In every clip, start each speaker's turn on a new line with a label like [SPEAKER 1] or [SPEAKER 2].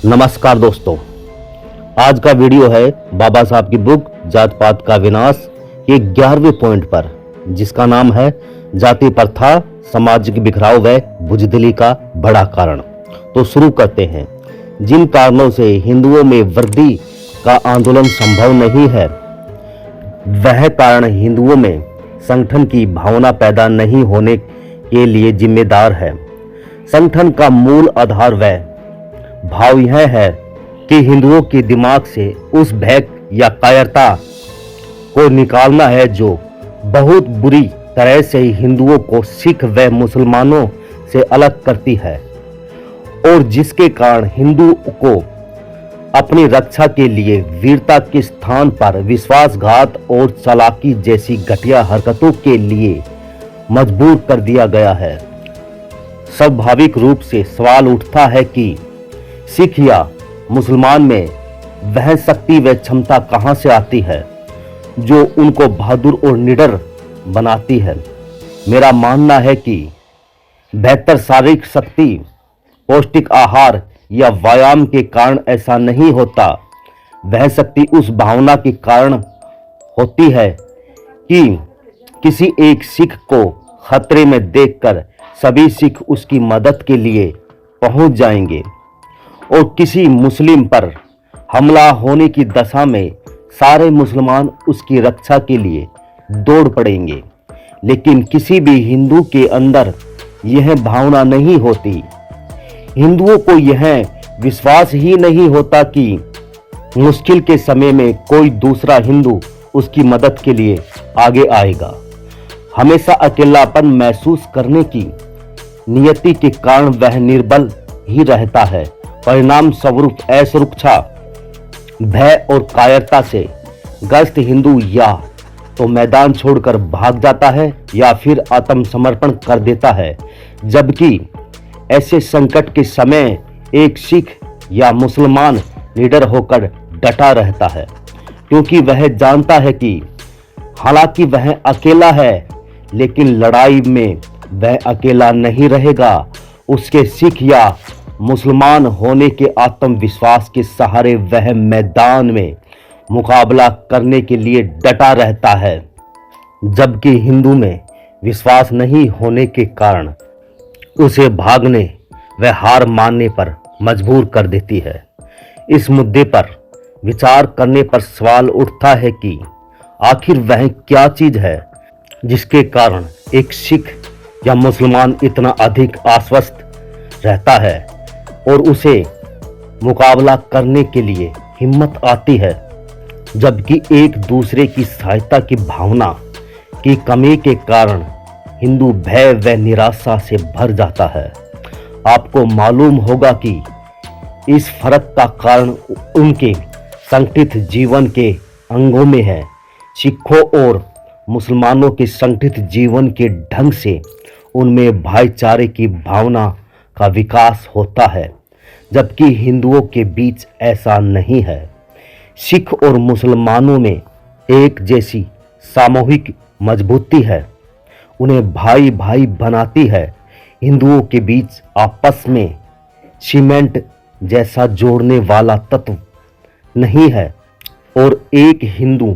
[SPEAKER 1] नमस्कार दोस्तों, आज का वीडियो है बाबा साहब की बुक जात पात का विनाश के 11वें पॉइंट पर, जिसका नाम है जाति प्रथा सामाजिक बिखराव व बुजदिली का बड़ा कारण। तो शुरू करते हैं। जिन कारणों से हिंदुओं में वृद्धि का आंदोलन संभव नहीं है, वह कारण हिंदुओं में संगठन की भावना पैदा नहीं होने के लिए जिम्मेदार है। संगठन का मूल आधार व भाव यह है कि हिंदुओं के दिमाग से उस भय या कायरता को निकालना है जो बहुत बुरी तरह से हिंदुओं को सिख व मुसलमानों से अलग करती है और जिसके कारण हिंदू को अपनी रक्षा के लिए वीरता के स्थान पर विश्वासघात और चालाकी जैसी घटिया हरकतों के लिए मजबूर कर दिया गया है। स्वाभाविक रूप से सवाल उठता है कि सिख या मुसलमान में वह शक्ति व क्षमता कहां से आती है जो उनको बहादुर और निडर बनाती है। मेरा मानना है कि बेहतर शारीरिक शक्ति, पौष्टिक आहार या व्यायाम के कारण ऐसा नहीं होता। वह शक्ति उस भावना के कारण होती है कि किसी एक सिख को खतरे में देखकर सभी सिख उसकी मदद के लिए पहुंच जाएंगे और किसी मुस्लिम पर हमला होने की दशा में सारे मुसलमान उसकी रक्षा के लिए दौड़ पड़ेंगे। लेकिन किसी भी हिंदू के अंदर यह भावना नहीं होती। हिंदुओं को यह विश्वास ही नहीं होता कि मुश्किल के समय में कोई दूसरा हिंदू उसकी मदद के लिए आगे आएगा। हमेशा अकेलापन महसूस करने की नियति के कारण वह निर्बल ही रहता है। परिणाम स्वरूप असुरक्षा, भय और कायरता से ग्रस्त हिंदू या तो मैदान छोड़कर भाग जाता है या फिर आत्मसमर्पण कर देता है। जबकि ऐसे संकट के समय एक सिख या मुसलमान निडर होकर डटा रहता है, क्योंकि वह जानता है कि हालांकि वह अकेला है, लेकिन लड़ाई में वह अकेला नहीं रहेगा। उसके सिख या मुसलमान होने के आत्मविश्वास के सहारे वह मैदान में मुकाबला करने के लिए डटा रहता है, जबकि हिंदू में विश्वास नहीं होने के कारण उसे भागने व हार मानने पर मजबूर कर देती है। इस मुद्दे पर विचार करने पर सवाल उठता है कि आखिर वह क्या चीज है जिसके कारण एक सिख या मुसलमान इतना अधिक आश्वस्त रहता है और उसे मुकाबला करने के लिए हिम्मत आती है, जबकि एक दूसरे की सहायता की भावना की कमी के कारण हिंदू भय व निराशा से भर जाता है। आपको मालूम होगा कि इस फर्क का कारण उनके संगठित जीवन के अंगों में है। सिखों और मुसलमानों के संगठित जीवन के ढंग से उनमें भाईचारे की भावना का विकास होता है, जबकि हिंदुओं के बीच ऐसा नहीं है। सिख और मुसलमानों में एक जैसी सामूहिक मजबूती है, उन्हें भाई भाई बनाती है। हिंदुओं के बीच आपस में सीमेंट जैसा जोड़ने वाला तत्व नहीं है और एक हिंदू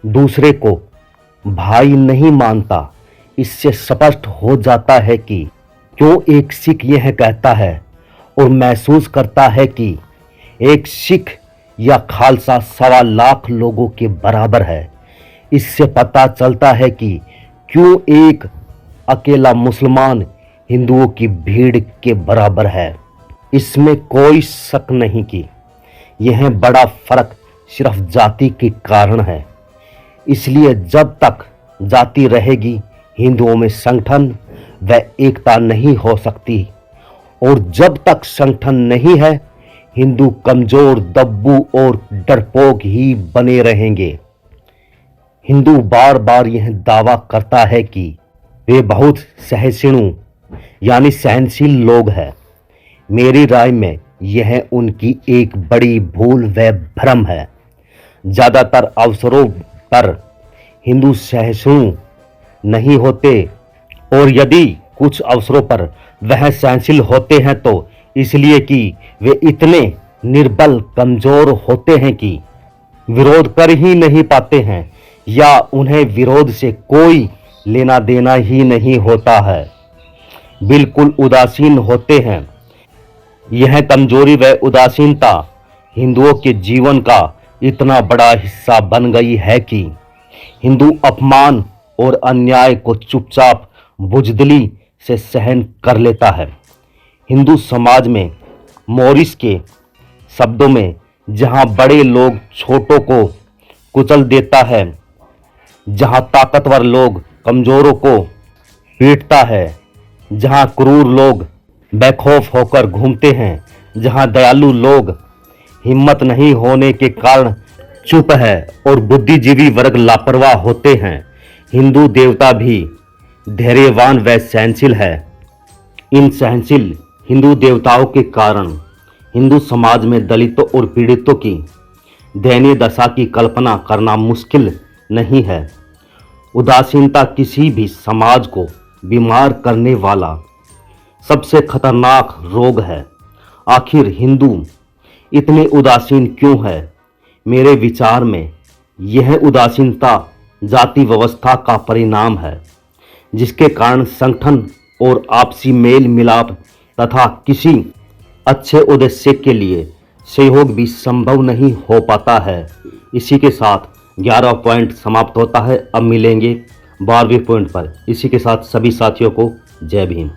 [SPEAKER 1] दूसरे को भाई नहीं मानता। इससे स्पष्ट हो जाता है कि क्यों एक सिख यह कहता है और महसूस करता है कि एक सिख या खालसा 1.25 लाख लोगों के बराबर है। इससे पता चलता है कि क्यों एक अकेला मुसलमान हिंदुओं की भीड़ के बराबर है। इसमें कोई शक नहीं कि यह बड़ा फर्क सिर्फ जाति के कारण है। इसलिए जब तक जाति रहेगी, हिंदुओं में संगठन व एकता नहीं हो सकती, और जब तक संगठन नहीं है, हिंदू कमजोर, दब्बू और डरपोक ही बने रहेंगे। हिंदू बार बार यह दावा करता है कि वे बहुत सहिष्णु यानी सहनशील लोग हैं। मेरी राय में यह उनकी एक बड़ी भूल व भ्रम है। ज़्यादातर अवसरों पर हिंदू सहिष्णु नहीं होते, और यदि कुछ अवसरों पर वह सहनशील होते हैं तो इसलिए कि वे इतने निर्बल कमजोर होते हैं कि विरोध कर ही नहीं पाते हैं या उन्हें विरोध से कोई लेना देना ही नहीं होता है, बिल्कुल उदासीन होते हैं। यह कमजोरी व उदासीनता हिंदुओं के जीवन का इतना बड़ा हिस्सा बन गई है कि हिंदू अपमान और अन्याय को चुपचाप बुजदिली से सहन कर लेता है। हिंदू समाज में मोरिस के शब्दों में जहां बड़े लोग छोटों को कुचल देता है, जहां ताकतवर लोग कमजोरों को पीटता है, जहां क्रूर लोग बेखौफ होकर घूमते हैं, जहां दयालु लोग हिम्मत नहीं होने के कारण चुप है और बुद्धिजीवी वर्ग लापरवाह होते हैं, हिंदू देवता भी धैर्यवान व सहनशील है। इन सहनशील हिंदू देवताओं के कारण हिंदू समाज में दलितों और पीड़ितों की दयनीय दशा की कल्पना करना मुश्किल नहीं है। उदासीनता किसी भी समाज को बीमार करने वाला सबसे खतरनाक रोग है। आखिर हिंदू इतने उदासीन क्यों है? मेरे विचार में यह उदासीनता जाति व्यवस्था का परिणाम है, जिसके कारण संगठन और आपसी मेल मिलाप तथा किसी अच्छे उद्देश्य के लिए सहयोग भी संभव नहीं हो पाता है। इसी के साथ 11वां पॉइंट समाप्त होता है। अब मिलेंगे 12वें पॉइंट पर। इसी के साथ सभी साथियों को जय भीम।